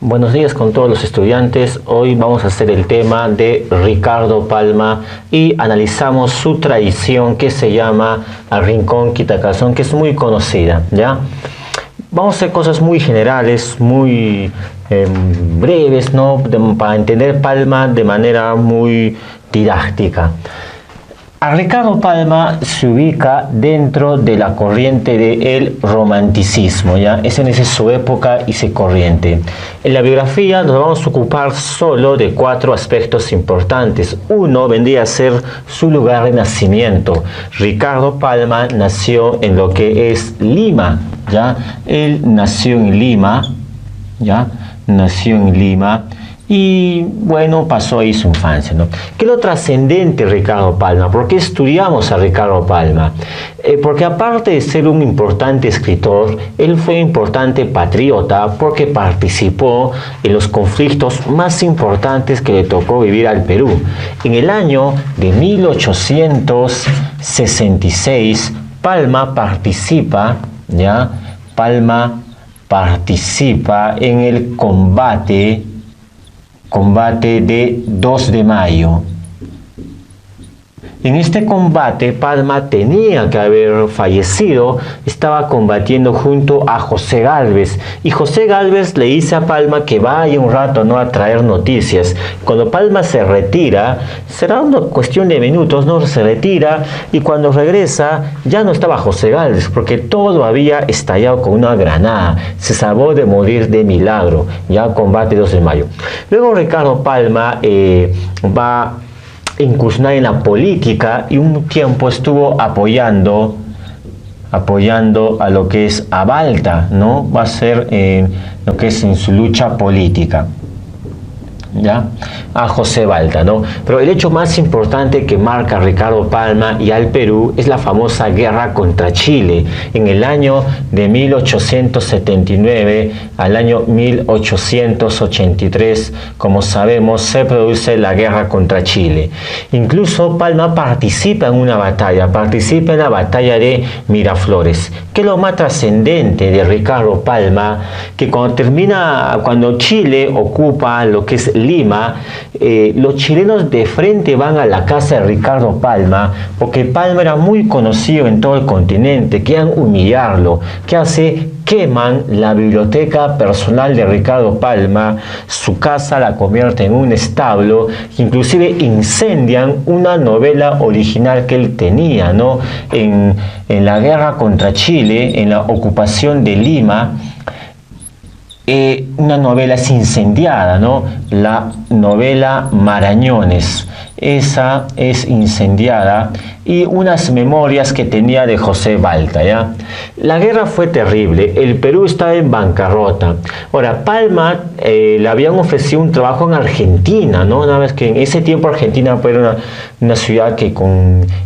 Buenos días con todos los estudiantes. Hoy vamos a hacer el tema de Ricardo Palma y analizamos su tradición que se llama Al Rincón Quitacazón, que es muy conocida, ¿ya? Vamos a hacer cosas muy generales, muy breves, ¿no? Para entender Palma de manera muy didáctica. A Ricardo Palma se ubica dentro de la corriente del romanticismo, ¿ya? Esa es su época y su corriente. En la biografía nos vamos a ocupar solo de 4 aspectos importantes. Uno vendría a ser su lugar de nacimiento. Ricardo Palma nació en lo que es Lima, ¿ya? Él nació en Lima, ¿ya? Nació en Lima. Y bueno, pasó ahí su infancia, ¿no? ¿Qué es lo trascendente de Ricardo Palma? ¿Por qué estudiamos a Ricardo Palma? Porque aparte de ser un importante escritor, él fue un importante patriota porque participó en los conflictos más importantes que le tocó vivir al Perú. En el año de 1866, Palma participa, ¿ya? Palma participa en el combate de 2 de mayo. En este combate Palma tenía que haber fallecido, estaba combatiendo junto a José Gálvez y José Gálvez le dice a Palma que vaya un rato, ¿no?, a traer noticias. Cuando Palma se retira, será una cuestión de minutos, ¿no? Se retira y cuando regresa ya no estaba José Gálvez porque todo había estallado con una granada, se salvó de morir de milagro, ya combate 2 de mayo. Luego Ricardo Palma va incursionar en la política y un tiempo estuvo apoyando a lo que es a Balta, ¿no? Va a ser lo que es en su lucha política, ¿ya? A José Balta, ¿no? Pero el hecho más importante que marca a Ricardo Palma y al Perú es la famosa guerra contra Chile. En el año de 1879 al año 1883, como sabemos, se produce la guerra contra Chile. Incluso Palma participa en una batalla, participa en la batalla de Miraflores. ¿Qué es lo más trascendente de Ricardo Palma? Que cuando Chile ocupa lo que es Lima, los chilenos de frente van a la casa de Ricardo Palma porque Palma era muy conocido en todo el continente, quieren humillarlo. ¿Qué hace? Queman la biblioteca personal de Ricardo Palma, su casa la convierte en un establo, inclusive incendian una novela original que él tenía, ¿no? En la guerra contra Chile, en la ocupación de Lima, una novela es incendiada, ¿no? La novela Marañones, esa es incendiada, y unas memorias que tenía de José Balta, ¿ya? La guerra fue terrible, el Perú estaba en bancarrota. Ahora, Palma le habían ofrecido un trabajo en Argentina, ¿no? Una vez que en ese tiempo Argentina fue una ciudad que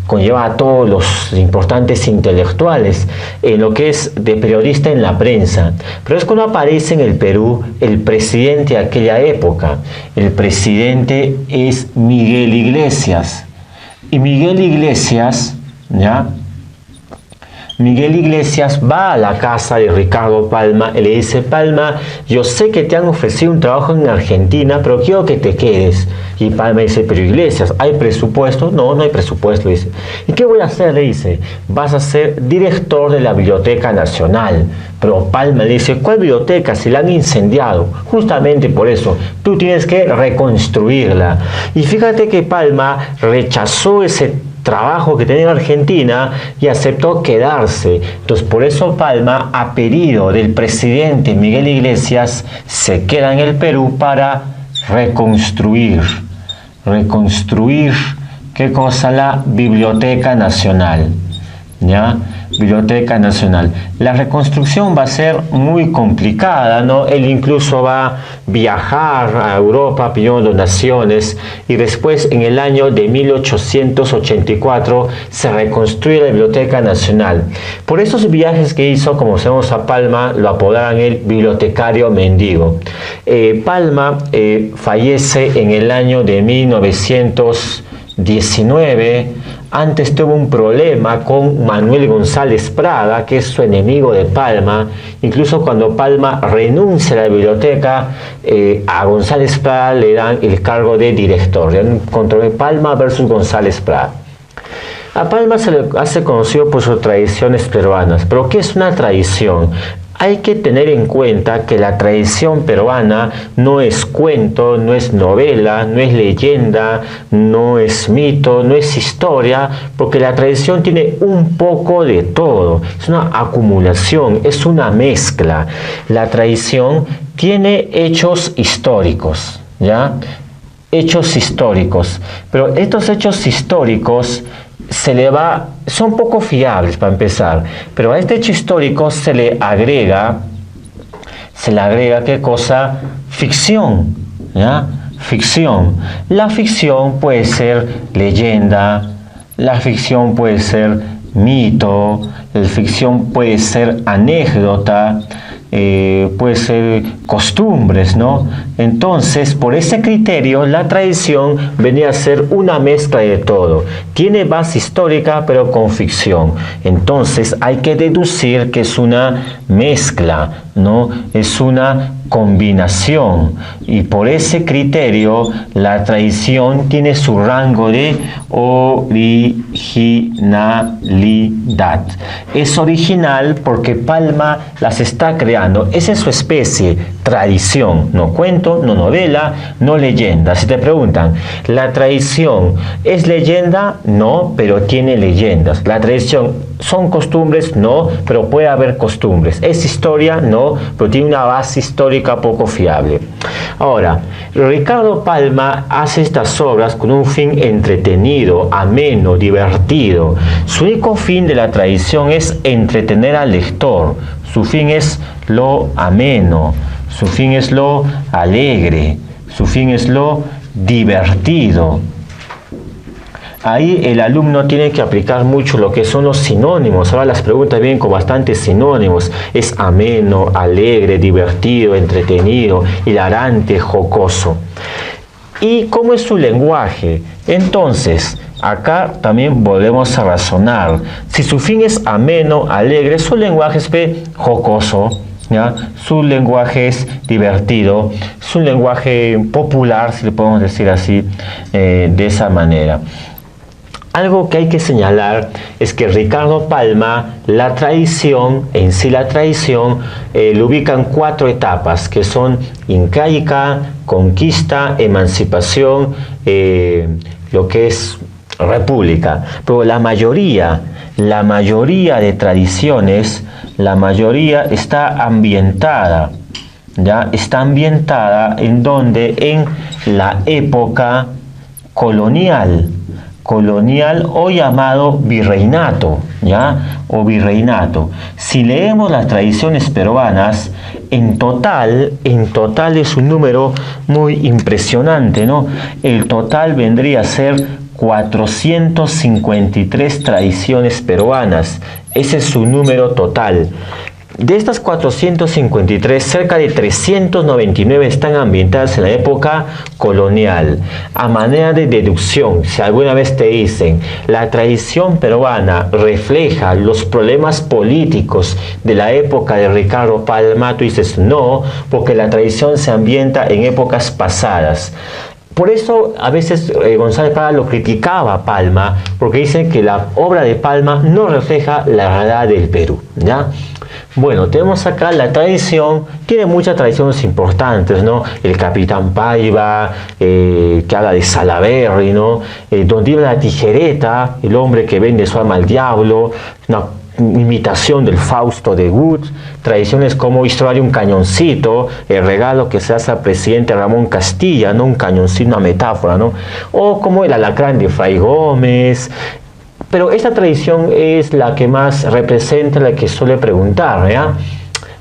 conlleva a todos los importantes intelectuales, en lo que es de periodista en la prensa. Pero es cuando aparece en el Perú el presidente de aquella época. El presidente es Miguel Iglesias. Y Miguel Iglesias, ¿ya? Miguel Iglesias va a la casa de Ricardo Palma y le dice: Palma, yo sé que te han ofrecido un trabajo en Argentina, pero quiero que te quedes. Y Palma dice: pero Iglesias, ¿hay presupuesto? No, no hay presupuesto, dice. ¿Y qué voy a hacer? Le dice: vas a ser director de la Biblioteca Nacional. Pero Palma le dice: ¿cuál biblioteca? Si la han incendiado. Justamente por eso, tú tienes que reconstruirla. Y fíjate que Palma rechazó ese trabajo que tenía en Argentina y aceptó quedarse. Entonces, por eso Palma, a pedido del presidente Miguel Iglesias, se queda en el Perú para reconstruir, ¿qué cosa? La Biblioteca Nacional, ¿ya? Biblioteca Nacional. La reconstrucción va a ser muy complicada, ¿no? Él incluso va a viajar a Europa pidiendo donaciones y después en el año de 1884 se reconstruye la Biblioteca Nacional. Por esos viajes que hizo, como sabemos, a Palma lo apodaron el bibliotecario mendigo. Palma fallece en el año de 1919 antes tuvo un problema con Manuel González Prada, que es su enemigo de Palma. Incluso cuando Palma renuncia a la biblioteca, a González Prada le dan el cargo de director. Contra Palma versus González Prada. A Palma se le hace conocido por sus tradiciones peruanas. ¿Pero qué es una tradición? Hay que tener en cuenta que la tradición peruana no es cuento, no es novela, no es leyenda, no es mito, no es historia, porque la tradición tiene un poco de todo. Es una acumulación, es una mezcla. La tradición tiene hechos históricos, ¿ya? Hechos históricos. Pero estos hechos históricos son poco fiables para empezar, pero a este hecho histórico se le agrega ¿qué cosa? Ficción, ¿ya? Ficción. La ficción puede ser leyenda, la ficción puede ser mito, la ficción puede ser anécdota, puede ser costumbres, ¿no? Entonces, por ese criterio, la tradición venía a ser una mezcla de todo. Tiene base histórica, pero con ficción. Entonces, hay que deducir que es una mezcla, ¿no? Es una combinación. Y por ese criterio, la tradición tiene su rango de originalidad. Es original porque Palma las está creando. Esa es su especie, tradición. No cuento, no novela, no leyenda. Si te preguntan, ¿la tradición es leyenda? No, pero tiene leyendas. La tradición ¿son costumbres? No, pero puede haber costumbres. ¿Es historia? No, pero tiene una base histórica poco fiable. Ahora, Ricardo Palma hace estas obras con un fin entretenido, ameno, divertido. Su único fin de la tradición es entretener al lector. Su fin es lo ameno, su fin es lo alegre, su fin es lo divertido. Ahí el alumno tiene que aplicar mucho lo que son los sinónimos. Ahora las preguntas vienen con bastantes sinónimos. Es ameno, alegre, divertido, entretenido, hilarante, jocoso. ¿Y cómo es su lenguaje? Entonces, acá también volvemos a razonar. Si su fin es ameno, alegre, su lenguaje es jocoso, ¿ya? Su lenguaje es divertido, es un lenguaje popular, si le podemos decir así, de esa manera. Algo que hay que señalar es que Ricardo Palma, la tradición, en sí la tradición, lo ubica en 4 etapas, que son incaica, conquista, emancipación, lo que es república. Pero la mayoría de tradiciones, la mayoría está ambientada, ¿ya? Está ambientada en donde, en la época colonial o llamado virreinato, ¿ya? O virreinato. Si leemos las tradiciones peruanas, en total es un número muy impresionante, ¿no? El total vendría a ser 453 tradiciones peruanas. Ese es su número total. De estas 453, cerca de 399 están ambientadas en la época colonial. A manera de deducción, si alguna vez te dicen, la tradición peruana refleja los problemas políticos de la época de Ricardo Palma, tú dices no, porque la tradición se ambienta en épocas pasadas. Por eso a veces González Prada lo criticaba a Palma, porque dicen que la obra de Palma no refleja la realidad del Perú, ¿ya? Bueno, tenemos acá la tradición, tiene muchas tradiciones importantes, ¿no? El Capitán Paiva, que habla de Salaberry, ¿no? Donde iba la tijereta, el hombre que vende su alma al diablo, una imitación del Fausto de Wood, tradiciones como Historia de un cañoncito, el regalo que se hace al presidente Ramón Castilla, ¿no? Un cañoncito, una metáfora, ¿no? O como el alacrán de Fray Gómez. Pero esta tradición es la que más representa, la que suele preguntar, ¿ya?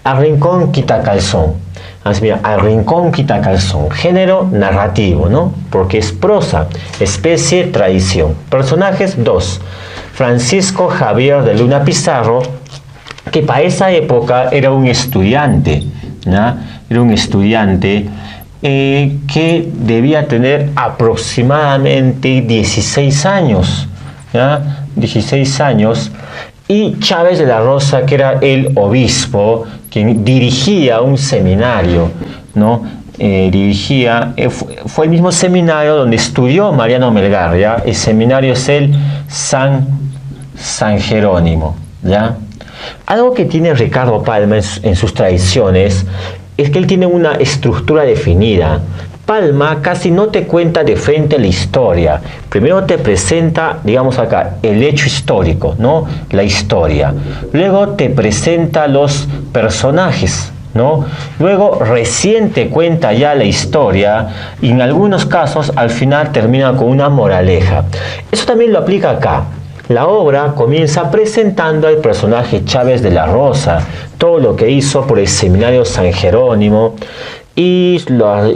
Al rincón quita calzón. Así, mira, al rincón quita calzón. Género narrativo, ¿no? Porque es prosa. Especie, tradición. Personajes, 2. Francisco Javier de Luna Pizarro, que para esa época era un estudiante, ¿ya? Era un estudiante que debía tener aproximadamente 16 años. ¿ya? 16 años, y Chávez de la Rosa, que era el obispo, quien dirigía un seminario, ¿no? Fue el mismo seminario donde estudió Mariano Melgar, ¿ya? El seminario es el San Jerónimo, ¿ya? Algo que tiene Ricardo Palma en sus tradiciones es que él tiene una estructura definida. Palma casi no te cuenta de frente la historia. Primero te presenta, digamos acá, el hecho histórico, ¿no? La historia. Luego te presenta los personajes, ¿no? Luego recién te cuenta ya la historia y en algunos casos al final termina con una moraleja. Eso también lo aplica acá. La obra comienza presentando al personaje Chávez de la Rosa, todo lo que hizo por el seminario San Jerónimo y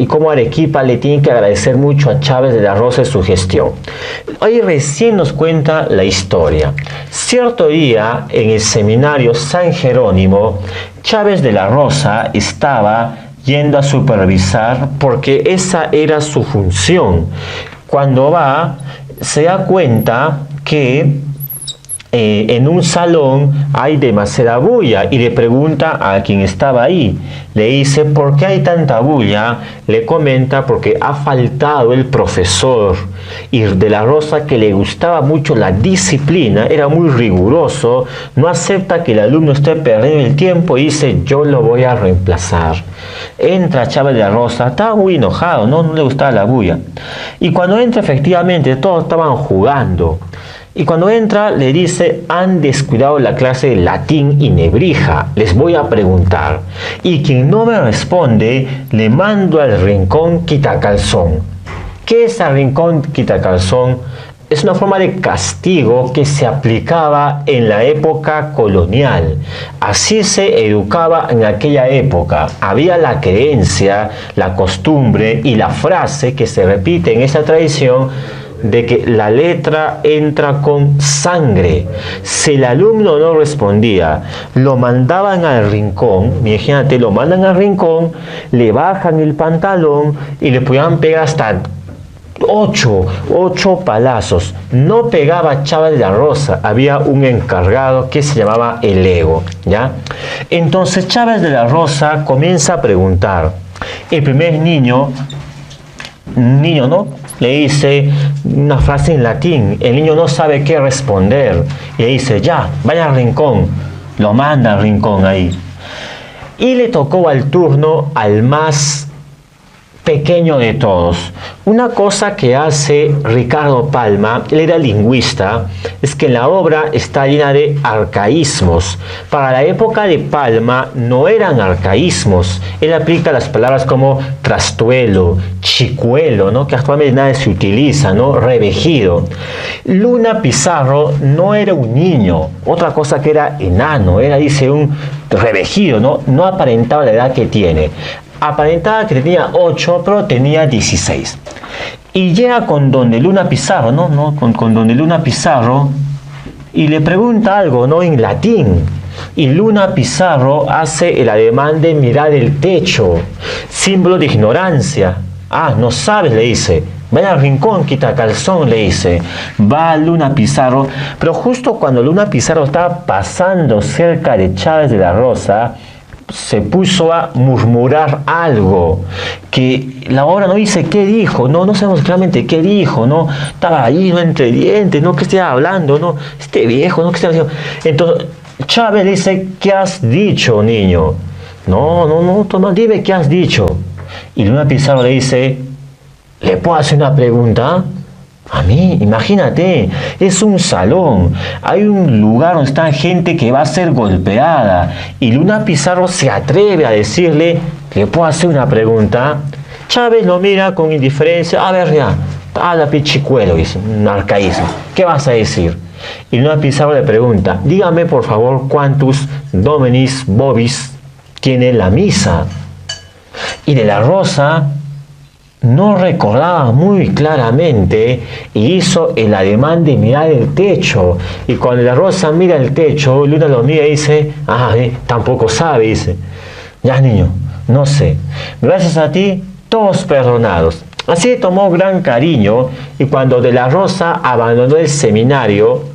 cómo Arequipa le tiene que agradecer mucho a Chávez de la Rosa su gestión. Ahí recién nos cuenta la historia. Cierto día en el seminario San Jerónimo, Chávez de la Rosa estaba yendo a supervisar porque esa era su función. Cuando va, se da cuenta que en un salón hay demasiada bulla y le pregunta a quien estaba ahí. Le dice, ¿por qué hay tanta bulla? Le comenta, porque ha faltado el profesor. Y de la Rosa, que le gustaba mucho la disciplina, era muy riguroso, no acepta que el alumno esté perdiendo el tiempo y dice, yo lo voy a reemplazar. Entra Chávez de la Rosa, estaba muy enojado, no le gustaba la bulla. Y cuando entra, efectivamente, todos estaban jugando. Y cuando entra le dice, han descuidado la clase de latín y nebrija, les voy a preguntar. Y quien no me responde, le mando al rincón quitacalzón. ¿Qué es el rincón quitacalzón? Es una forma de castigo que se aplicaba en la época colonial. Así se educaba en aquella época. Había la creencia, la costumbre y la frase que se repite en esta tradición de que la letra entra con sangre. Si el alumno no respondía, lo mandaban al rincón. Imagínate, lo mandan al rincón, le bajan el pantalón y le podían pegar hasta 8 palazos. No pegaba Chávez de la Rosa, había un encargado que se llamaba el ego, ¿ya? Entonces Chávez de la Rosa comienza a preguntar. El primer niño, ¿no? Le dice una frase en latín, el niño no sabe qué responder, y le dice, ya, vaya al rincón, lo manda al rincón ahí. Y le tocó al turno al más pequeño de todos. Una cosa que hace Ricardo Palma, él era lingüista, es que la obra está llena de arcaísmos. Para la época de Palma no eran arcaísmos. Él aplica las palabras como trastuelo, chicuelo, ¿no? Que actualmente nada se utiliza, ¿no? Revejido. Luna Pizarro no era un niño, otra cosa que era enano, era, dice, un revejido, ¿no? No aparentaba la edad que tiene. Aparentaba que tenía 8, pero tenía 16. Y llega con donde Luna Pizarro, ¿no? Con donde Luna Pizarro, y le pregunta algo, ¿no? En latín. Y Luna Pizarro hace el ademán de mirar el techo, símbolo de ignorancia. Ah, no sabes, le dice. Vaya al rincón, quita calzón, le dice. Va Luna Pizarro, pero justo cuando Luna Pizarro estaba pasando cerca de Chávez de la Rosa, se puso a murmurar algo que la obra no dice qué dijo, no sabemos claramente qué dijo, no estaba ahí, no, entre dientes, no, que estaba hablando, no, este viejo, no, que estaba haciendo. Entonces Chávez le dice, ¿qué has dicho, niño? No, toma, dime qué has dicho. Y Luna Pizarro le dice, ¿le puedo hacer una pregunta? A mí, imagínate, es un salón, hay un lugar donde está gente que va a ser golpeada y Luna Pizarro se atreve a decirle, ¿le puedo hacer una pregunta? Chávez lo mira con indiferencia, a ver ya, habla pichicuelo, dice, un arcaísmo, ¿qué vas a decir? Y Luna Pizarro le pregunta, dígame por favor cuántos dominis vobis tiene la misa. Y de la Rosa no recordaba muy claramente y hizo el ademán de mirar el techo. Y cuando la Rosa mira el techo, Luna lo mira y dice, tampoco sabe, dice, ya niño, no sé, gracias a ti todos perdonados. Así le tomó gran cariño y cuando De la Rosa abandonó el seminario,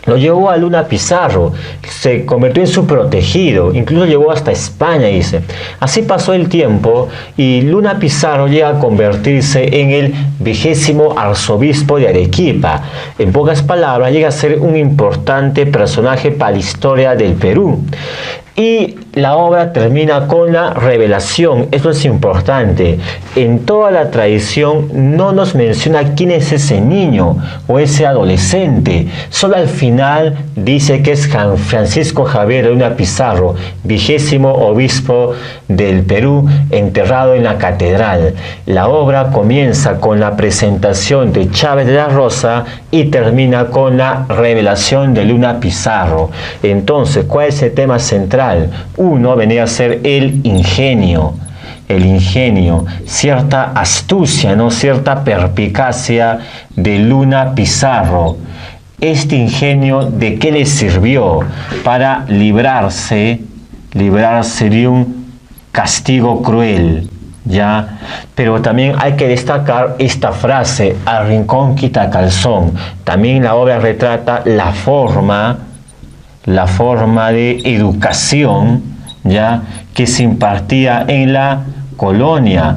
lo llevó a Luna Pizarro, se convirtió en su protegido, incluso llegó hasta España, dice. Así pasó el tiempo y Luna Pizarro llega a convertirse en el 20º arzobispo de Arequipa. En pocas palabras, llega a ser un importante personaje para la historia del Perú. Y la obra termina con la revelación. Esto es importante. En toda la tradición no nos menciona quién es ese niño o ese adolescente. Solo al final dice que es Francisco Javier de Luna Pizarro, 20º obispo del Perú, enterrado en la catedral. La obra comienza con la presentación de Chávez de la Rosa y termina con la revelación de Luna Pizarro. Entonces, ¿cuál es el tema central? Uno venía a ser el ingenio, cierta astucia, ¿no? Cierta perspicacia de Luna Pizarro. Este ingenio, ¿de qué le sirvió? Para librarse de un castigo cruel, ¿ya? Pero también hay que destacar esta frase, al rincón quita calzón. También la obra retrata la forma de educación, ¿ya?, que se impartía en la colonia.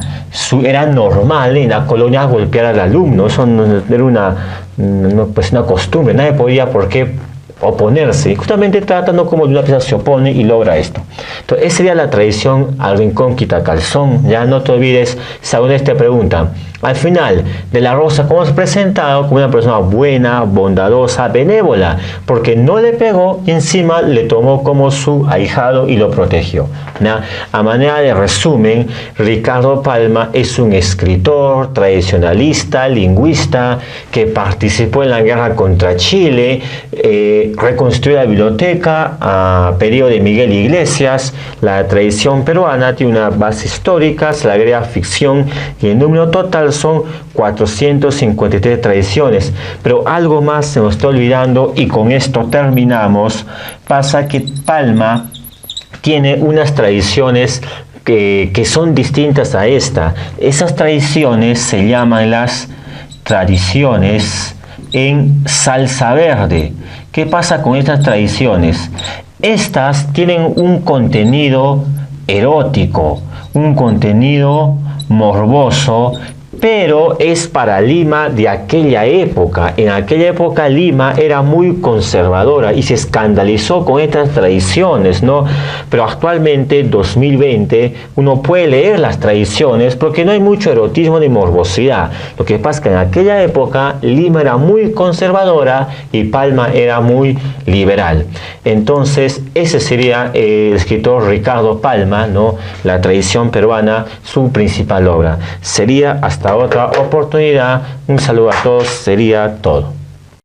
Era normal en la colonia golpear al alumno. Eso no era una costumbre. Nadie podía por qué oponerse. Y justamente tratando como Luna Pizarro se opone y logra esto. Entonces, esa sería la tradición al rincón quita calzón. Ya no te olvides, si alguna vez te preguntan, al final, De la Rosa, ¿cómo se ha presentado? Como una persona buena, bondadosa, benévola, porque no le pegó y encima le tomó como su ahijado y lo protegió, ¿no? A manera de resumen, Ricardo Palma es un escritor, tradicionalista, lingüista, que participó en la guerra contra Chile, reconstruyó la biblioteca a periodo de Miguel Iglesias. La tradición peruana tiene una base histórica, se le agrega ficción y el número total son 453 tradiciones. Pero algo más se nos está olvidando y con esto terminamos. Pasa que Palma tiene unas tradiciones que son distintas a esta. Esas tradiciones se llaman las tradiciones en salsa verde. ¿Qué pasa con estas tradiciones? Estas tienen un contenido erótico, un contenido morboso, pero es para Lima de aquella época. En aquella época Lima era muy conservadora y se escandalizó con estas tradiciones, ¿no? Pero actualmente, 2020, uno puede leer las tradiciones porque no hay mucho erotismo ni morbosidad. Lo que pasa es que en aquella época Lima era muy conservadora y Palma era muy liberal. Entonces, ese sería el escritor Ricardo Palma, ¿no? La tradición peruana, su principal obra. Sería hasta otra oportunidad. Un saludo a todos, sería todo.